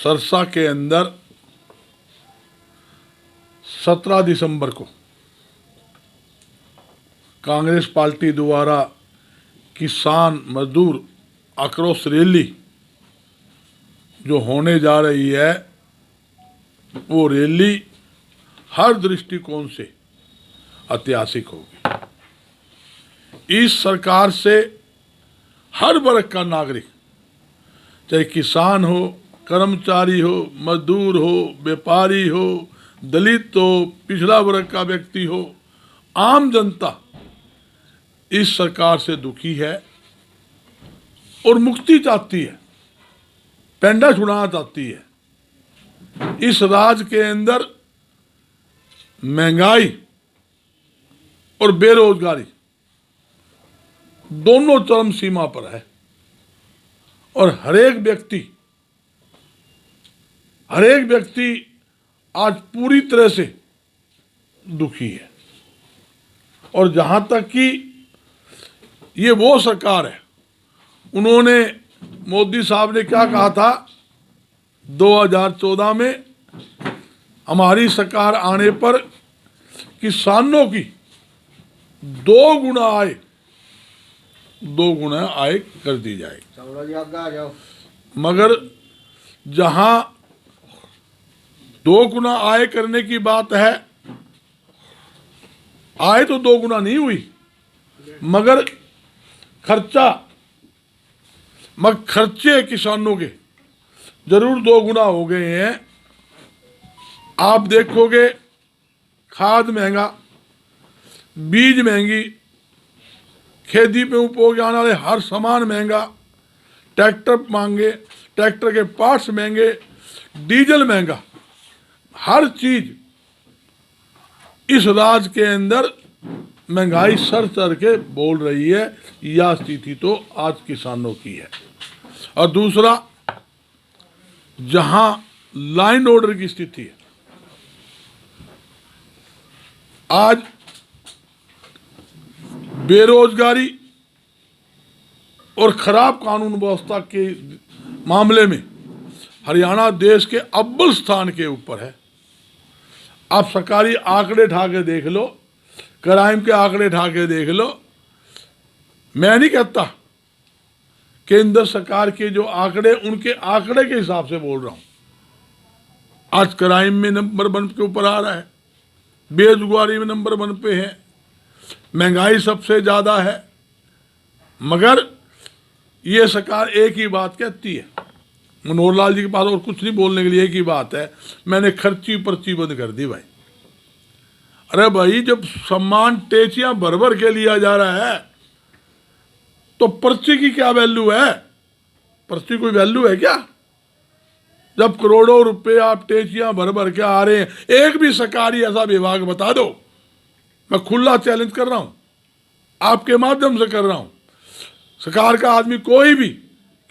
सरसा के अंदर 17 दिसंबर को कांग्रेस पार्टी द्वारा किसान मजदूर आक्रोश रैली जो होने जा रही है, वो रैली हर दृष्टिकोण से ऐतिहासिक होगी। इस सरकार से हर वर्ग का नागरिक, चाहे किसान हो, कर्मचारी हो, मजदूर हो, व्यापारी हो, दलित हो, पिछड़ा वर्ग का व्यक्ति हो, आम जनता इस सरकार से दुखी है और मुक्ति चाहती है, पेंडा छुड़ाना चाहती है। इस राज्य के अंदर महंगाई और बेरोजगारी दोनों चरम सीमा पर है और हर एक व्यक्ति आज पूरी तरह से दुखी है। और जहां तक कि ये वो सरकार है, उन्होंने मोदी साहब ने क्या कहा था 2014 में, हमारी सरकार आने पर किसानों की 2 गुना आय कर दी जाएगी। मगर जहां 2 गुना आय करने की बात है, आय तो 2 गुना नहीं हुई, मगर खर्चे किसानों के जरूर 2 गुना हो गए हैं। आप देखोगे खाद महंगा, बीज महंगी, खेती पे उपयोग आने वाले हर सामान महंगा, ट्रैक्टर महंगे, ट्रैक्टर के पार्ट्स महंगे, डीजल महंगा, हर चीज इस राज्य के अंदर महंगाई सर चढ़ के बोल रही है। यह स्थिति तो आज किसानों की है। और दूसरा, जहां लाइन ऑर्डर की स्थिति है, आज बेरोजगारी और खराब कानून व्यवस्था के मामले में हरियाणा देश के अव्वल स्थान के ऊपर है। आप सरकारी आंकड़े उठा के देख लो, क्राइम के आंकड़े उठा के देख लो। मैं नहीं कहता, केंद्र सरकार के जो आंकड़े, उनके आंकड़े के हिसाब से बोल रहा हूं। आज क्राइम में नंबर 1 के ऊपर आ रहा है, बेरोजगारी में नंबर 1 पे है, महंगाई सबसे ज्यादा है। मगर ये सरकार एक ही बात कहती है, मनोहर लाल जी के पास और कुछ नहीं बोलने के लिए, एक ही बात है, मैंने खर्ची पर्ची बंद कर दी भाई। अरे भाई, जब सम्मान टेचियां भर भर के लिया जा रहा है तो पर्ची की क्या वैल्यू है? पर्ची कोई वैल्यू है क्या? जब करोड़ों रुपए आप टेचियां भर भर के आ रहे हैं, एक भी सरकारी ऐसा विभाग बता दो, मैं खुला चैलेंज कर रहा हूं, आपके माध्यम से कर रहा हूं, सरकार का आदमी कोई भी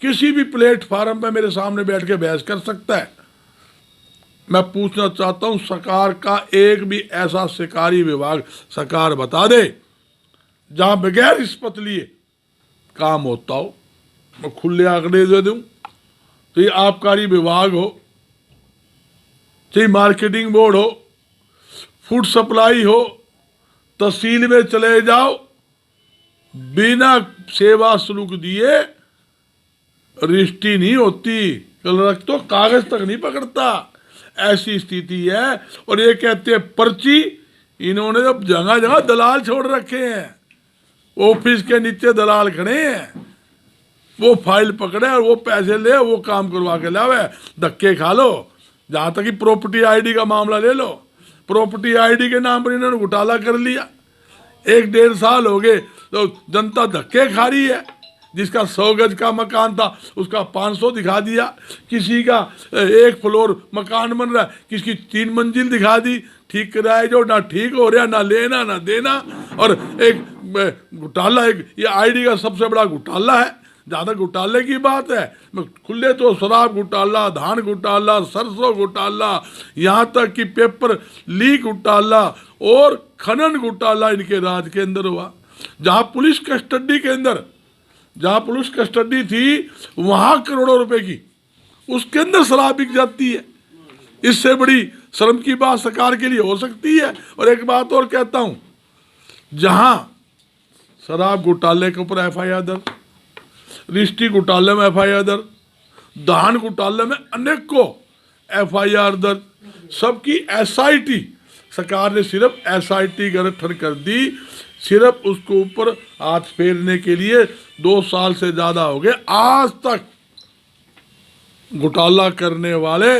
किसी भी प्लेटफार्म पे मेरे सामने बैठ के बहस कर सकता है। मैं पूछना चाहता हूं, सरकार का एक भी ऐसा सरकारी विभाग सरकार बता दे जहां बगैर रिश्वत लिए काम होता हो। मैं खुले आंकड़े दे दूं, तो ये आबकारी विभाग हो, चाहे मार्केटिंग बोर्ड हो, फूड सप्लाई हो, तहसील में चले जाओ, बिना सेवा शुल्क दिए रजिस्ट्री नहीं होती, क्लर्क तो कागज तक नहीं पकड़ता। ऐसी स्थिति है। और ये कहते हैं पर्ची, इन्होंने तो जगह जगह दलाल छोड़ रखे हैं, ऑफिस के नीचे दलाल खड़े हैं, वो फाइल पकड़े और वो पैसे ले, वो काम करवा के लावे, धक्के खा लो। जहां तक कि प्रॉपर्टी आईडी का मामला ले लो, प्रॉपर्टी आईडी के नाम पर इन्होंने घोटाला कर लिया। 1-1.5 साल हो गए तो जनता धक्के खा रही है। जिसका 100 गज का मकान था उसका 500 दिखा दिया, किसी का 1 फ्लोर मकान बन रहा है, किसी की 3 मंजिल दिखा दी। ठीक कराए जो ना ठीक हो रहा, ना लेना ना देना। और एक घोटाला, एक ये आईडी का सबसे बड़ा घोटाला है। ज़्यादा घोटाले की बात है, खुले तो शराब घोटाला, धान घोटाला, सरसों घोटाला, यहाँ तक कि पेपर लीक घोटाला और खनन घोटाला इनके राज के अंदर हुआ। जहाँ पुलिस कस्टडी के अंदर, जहाँ पुलिस कस्टडी थी, वहाँ करोड़ों रुपए की उसके अंदर शराब बिक जाती है। इससे बड़ी शर्म की बात सरकार के लिए हो सकती है। और एक बात और कहता हूं, जहां शराब घोटाले के ऊपर एफआईआर दर्ज, रिश्ती घोटाले में एफआईआर दर्ज, धान घोटाले में अनेकों एफआईआर दर्ज, सबकी एसआईटी, सरकार ने सिर्फ एसआईटी गठन कर दी, सिर्फ उसको ऊपर हाथ फेरने के लिए 2 साल से ज्यादा हो गए। आज तक घोटाला करने वाले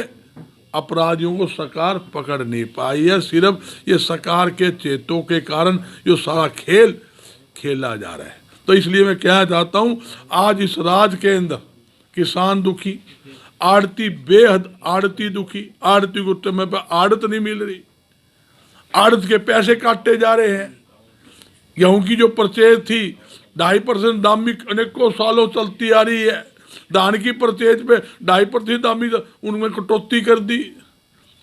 अपराधियों को सरकार पकड़ नहीं पाई है। सिर्फ ये सरकार के चेतों के कारण ये सारा खेल खेला जा रहा है। तो इसलिए मैं कहना चाहता हूं, आज इस राज्य के अंदर किसान दुखी, आड़ती बेहद आड़ती दुखी, आड़ती को समय पर आड़त नहीं मिल रही, आड़त के पैसे काटे जा रहे हैं। गेहूं की जो परचेज थी 2.5% दामी अनेकों सालों चलती आ रही है, धान की परचेज पे 2.5% दामी उनमें कटौती कर दी।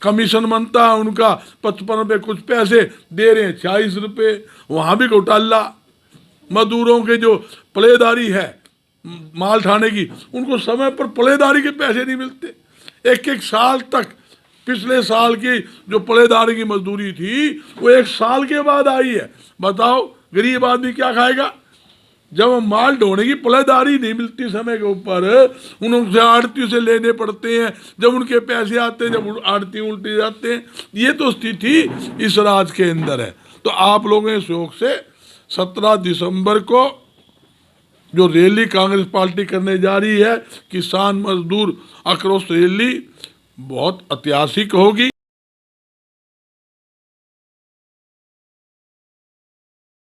कमीशन बनता है उनका 55 रुपये, कुछ पैसे दे रहे हैं 40 रुपये, वहाँ भी घोटाला। मजदूरों के जो पलेदारी है माल ठाने की, उनको समय पर पलेदारी के पैसे नहीं मिलते। 1-1 साल तक, पिछले साल की जो पलेदारी की मजदूरी थी वो 1 साल के बाद आई है। बताओ गरीब आदमी क्या खाएगा जब माल ढोने की पलेदारी नहीं मिलती समय के ऊपर, उनसे आड़ती से लेने पड़ते हैं, जब उनके पैसे आते हैं, जब आड़ती उल्टी जाते हैं। ये तो स्थिति इस राज्य के अंदर है। तो आप लोगों के सहयोग से 17 दिसंबर को जो रैली कांग्रेस पार्टी करने जा रही है, किसान मजदूर आक्रोश रैली, बहुत ऐतिहासिक होगी।